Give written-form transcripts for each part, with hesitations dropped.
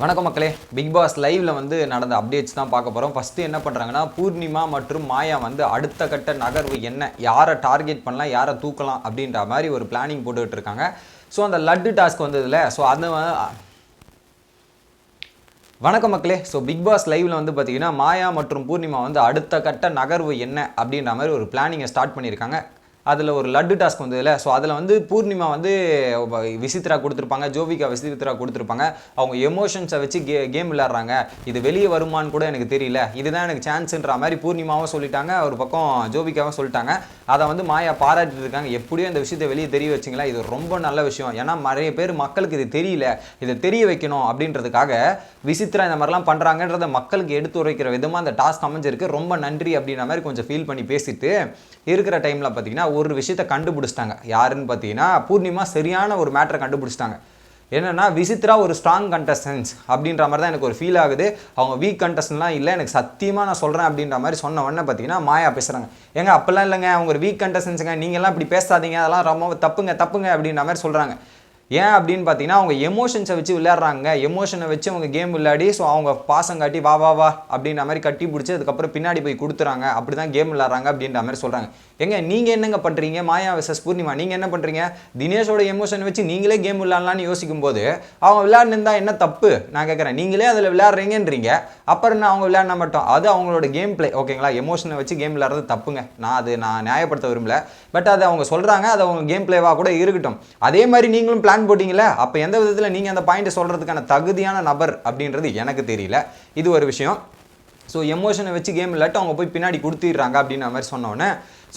வணக்கம் மக்களே, big pass லைவ்ல வந்து நடந்த அப்டேட்ஸ் தான் பார்க்க போகிறோம். ஃபஸ்ட்டு என்ன பண்ணுறாங்கன்னா, பூர்ணிமா மற்றும் மாயா வந்து அடுத்த கட்ட நகர்வு என்ன, யாரை டார்கெட் பண்ணலாம், யாரை தூக்கலாம் அப்படின்ற மாதிரி ஒரு பிளானிங் போட்டுக்கிட்டு இருக்காங்க. ஸோ அந்த லட்டு டாஸ்க் வந்ததில்ல, ஸோ அது வணக்கம் மக்களே. ஸோ பிக் பாஸ் லைவ்ல வந்து பார்த்தீங்கன்னா, மாயா மற்றும் பூர்ணிமா வந்து அடுத்த கட்ட நகர்வு என்ன அப்படின்ற மாதிரி ஒரு பிளானிங்கை ஸ்டார்ட் பண்ணியிருக்காங்க. அதில் ஒரு லட்டு டாஸ்க் வந்ததில்ல, ஸோ அதில் வந்து பூர்ணிமா வந்து விசித்ரா கொடுத்துருப்பாங்க, ஜோவிகா விசித்ரா கொடுத்துருப்பாங்க. அவங்க எமோஷன்ஸை வச்சு கேம் விளையாடுறாங்க, இது வெளியே வருமானு கூட எனக்கு தெரியல, இதுதான் எனக்கு சான்ஸுன்ற மாதிரி பூர்ணிமாவும் சொல்லிட்டாங்க, ஒரு பக்கம் ஜோவிகாவும் சொல்லிட்டாங்க. அதை வந்து மாயா பாராட்டிட்டு இருக்காங்க. எப்படியும் இந்த விஷயத்தை வெளியே தெரிய வச்சிங்களா, இது ரொம்ப நல்ல விஷயம். ஏன்னா நிறைய பேர் மக்களுக்கு இது தெரியல, இதை தெரிய வைக்கணும் அப்படின்றதுக்காக விசித்ரா இந்த மாதிரிலாம் பண்ணுறாங்கன்றத மக்களுக்கு எடுத்து உரைக்கிற விதமாக அந்த டாஸ்க் அமைஞ்சிருக்கு. ரொம்ப நன்றி அப்படின்ற மாதிரி கொஞ்சம் ஃபீல் பண்ணி பேசிட்டு இருக்கிற டைமில் பார்த்தீங்கன்னா ஒரு விஷயத்தை கண்டுபிடிச்சிட்டாங்க. யாருன்னு பார்த்தீங்கன்னா பூர்ணிமா சரியான ஒரு மேட்டரை கண்டுபிடிச்சிட்டாங்க. என்னென்னா, விசித்ரா ஒரு ஸ்ட்ராங் கண்டஸ்டன்ஸ் அப்படின்ற மாதிரி தான் எனக்கு ஒரு ஃபீல் ஆகுது. அவங்க வீக் கண்டஸ்டன்ட்லாம் இல்லை, எனக்கு சத்தியமாக நான் சொல்கிறேன் அப்படின்ற மாதிரி சொன்ன உடனே பார்த்தீங்கன்னா மாயா பேசுகிறாங்க. ஏங்க அப்போல்லாம் இல்லைங்க, அவங்க ஒரு வீக் கண்டஸ்டன்ஸுங்க, நீங்கள்லாம் இப்படி பேசாதீங்க, அதெல்லாம் ரொம்ப தப்புங்க அப்படின்ற மாதிரி சொல்கிறாங்க. ஏன் அப்படின்னு பார்த்தீங்கன்னா, அவங்க எமோஷன்ஸை வச்சு விளையாடுறாங்க. எமோஷனை வச்சு அவங்க கேம் விளையாடி, ஸோ அவங்க பாசம் காட்டி வா வா வா அப்படின்ற மாதிரி கட்டி பிடிச்சி அதுக்கப்புறம் பின்னாடி போய் கொடுத்துறாங்க. அப்படி தான் கேம் விளையாடுறாங்க அப்படின்ற மாதிரி சொல்கிறாங்க. எங்க நீங்கள் என்னங்க பண்ணுறீங்க? மாயா வெர்சஸ் பூர்ணிமா நீங்கள் என்ன பண்ணுறீங்க? தினேஷோட எமோஷனை வச்சு நீங்களே கேம் விளையாடலான்னு யோசிக்கும் போது அவங்க விளையாடுனா என்ன தப்பு? நான் கேட்குறேன். நீங்களே அதில் விளையாடுறீங்கன்றீங்க, அப்புறம் நான் அவங்க விளையாட மாட்டோம், அது அவங்களோட கேம் பிளே, ஓகேங்களா? எமோஷனை வச்சு கேம் விளையாடுறது தப்புங்க, நான் நியாயப்படுத்த விரும்பல. பட் அது அவங்க சொல்கிறாங்க, அது அவங்க கேம் பிளேவாக கூட இருக்கட்டும். அதே மாதிரி நீங்களும் பிளான் போட்டிங்களே, அப்போ எந்த விதத்தில் நீங்கள் அந்த பாயிண்ட்டை சொல்கிறதுக்கான தகுதியான நபர் அப்படின்றது எனக்கு தெரியல. இது ஒரு விஷயம். ஸோ எமோஷனை வச்சு கேம் இல்லாட்டி அவங்க போய் பின்னாடி கொடுத்துடுறாங்க அப்படின்ற மாதிரி சொன்னோன்னே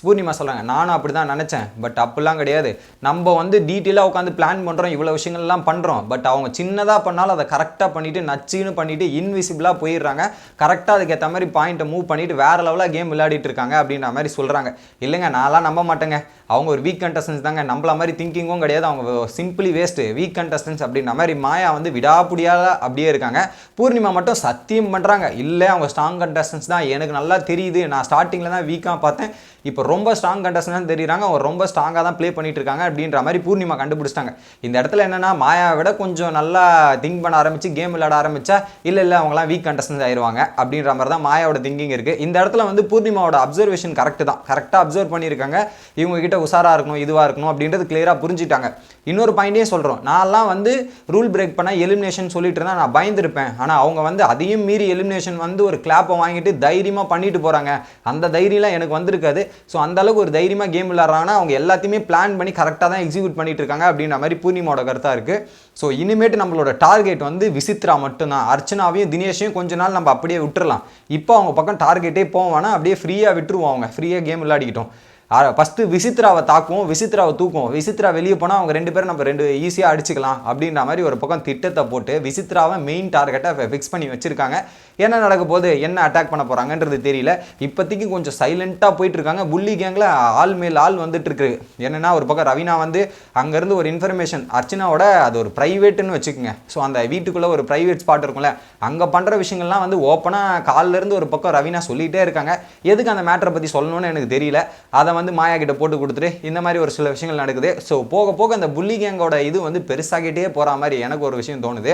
பூர்ணிமா சொல்கிறாங்க, நானும் அப்படி தான் நினச்சேன், பட் அப்படிலாம் கிடையாது. நம்ம வந்து டீட்டெயிலாக உட்காந்து பிளான் பண்ணுறோம், இவ்வளோ விஷயங்கள்லாம் பண்ணுறோம், பட் அவங்க சின்னதாக பண்ணாலும் அதை கரெக்டாக பண்ணிவிட்டு நச்சுன்னு பண்ணிவிட்டு இன்விசிபிளாக போயிடுறாங்க. கரெக்டாக அதுக்கேற்ற மாதிரி பாயிண்ட்டை மூவ் பண்ணிவிட்டு வேறு லெவலாக கேம் விளையாடிட்டு இருக்காங்க அப்படின்ற மாதிரி சொல்கிறாங்க. இல்லைங்க, நான்லாம் நம்ப மாட்டேங்க, அவங்க ஒரு வீக் கண்டஸ்டன்ஸ் தாங்க, நம்மள மாதிரி திங்கிங்கும் கிடையாது, அவங்க சிம்பிளி வேஸ்ட்டு, வீக் கண்டஸ்டன்ஸ் அப்படின்ற மாதிரி மாயா வந்து விடாப்புடியாக அப்படியே இருக்காங்க. பூர்ணிமா மட்டும் சத்தியம் பண்ணுறாங்க, இல்லை அவங்க ஸ்ட்ராங் கண்டஸ்டன்ஸ் தான், எனக்கு நல்லா தெரியுது, நான் ஸ்டார்டிங்கில் தான் வீக்காக பார்த்தேன், இப்போ ரொம்ப ஸ்ட்ராங் கண்டஸ்டன்ஸ் தெரியுறாங்க, அவங்க ரொம்ப ஸ்ட்ராங்காக தான் ப்ளே பண்ணிட்டு இருக்காங்க அப்படின்ற மாதிரி பூர்ணிமா கண்டுபிடிச்சிட்டாங்க. இந்த இடத்துல என்னன்னா, மாயாவை விட கொஞ்சம் நல்லா திங்க் பண்ண ஆரம்பிச்சு கேம் விளையாட ஆரம்பிச்சா இல்லை அவங்களாம் வீக் கண்டஸ்டன்ஸ் ஆயிடுவாங்க அப்படின்ற மாதிரி தான் மாயாவோட திங்கிங் இருக்குது. இந்த இடத்துல வந்து பூர்ணிமாவோட அப்சர்வேஷன் கரெக்டாக அப்சர்வ் பண்ணியிருக்காங்க. இவங்க கிட்ட உஷாராக இருக்கணும், இதுவாக இருக்கணும் அப்படின்றது கிளியராக புரிஞ்சுட்டாங்க. இன்னொரு பாயிண்ட்டையும் சொல்கிறோம், நான்லாம் வந்து ரூல் பிரேக் பண்ண எலிமினேஷன் சொல்லிட்டு இருந்தால் நான் பயந்துருப்பேன். ஆனால் அவங்க வந்து அதையும் மீறி எலிமினேஷன் வந்து ஒரு கிளாப்பை வாங்கிட்டு தைரியமாக பண்ணிட்டு போகிறாங்க. அந்த தைரியம்லாம் எனக்கு வந்திருக்காது. ஸோ அந்த அளவுக்கு ஒரு தைரியமாக கேம் விளையாடுறாங்கன்னா அவங்க எல்லாத்தையுமே பிளான் பண்ணி கரெக்டாக தான் எக்ஸிக்யூட் பண்ணிட்டு இருக்காங்க அப்படின்ற மாதிரி பூர்ணிமாவோட கருத்தாக இருக்குது. ஸோ இனிமேட்டு நம்மளோட டார்கெட் வந்து விசித்ரா மட்டும்தான். அர்ச்சனாவையும் தினேஷையும் கொஞ்ச நாள் நம்ம அப்படியே விட்டுறலாம். இப்போ அவங்க பக்கம் டார்கெட்டே போவானா, அப்படியே ஃப்ரீயாக விட்டுருவோம், அவங்க ஃப்ரீயாக கேம் விளையாடிக்கிட்டோம். ஃபஸ்ட்டு விசித்ராவை தாக்குவோம், விசித்ராவை தூக்குவோம், விசித்ரா வெளியே போனால் அவங்க ரெண்டு பேரும் நம்ம ஈஸியாக அடிச்சுக்கலாம் அப்படின்ற மாதிரி ஒரு பக்கம் திட்டத்தை போட்டு விசித்ராவை மெயின் டார்கெட்டை ஃபிக்ஸ் பண்ணி வச்சுருக்காங்க. என்ன நடக்க போகுது, என்ன அட்டாக் பண்ண போகிறாங்கன்றது தெரியல. இப்போதைக்கு கொஞ்சம் சைலண்ட்டாக போயிட்டு இருக்காங்க. புள்ளி கேங்கில் ஆள் மேல் ஆள் வந்துட்டு இருக்கு. என்னென்னா, ஒரு பக்கம் ரவீனா வந்து அங்கேருந்து ஒரு இன்ஃபர்மேஷன், அர்ச்சனாவோட அது ஒரு ப்ரைவேட்டுன்னு வச்சுக்கோங்க. ஸோ அந்த வீட்டுக்குள்ளே ஒரு ப்ரைவேட் ஸ்பாட் இருக்கும்ல, அங்கே பண்ணுற விஷயங்கள்லாம் வந்து ஓப்பனாக காலிலேருந்து ஒரு பக்கம் ரவீனா சொல்லிகிட்டே இருக்காங்க. எதுக்கு அந்த மேட்டரை பற்றி சொல்லணும்னு எனக்கு தெரியல. அதை வந்து மாயா கிட்ட போட்டு கொடுத்துட்டு இந்த மாதிரி ஒரு சில விஷயங்கள் நடக்குது. ஸோ போக போக அந்த புள்ளி கேங்கோட இது வந்து பெருசாகிட்டே போகிற மாதிரி எனக்கு ஒரு விஷயம் தோணுது.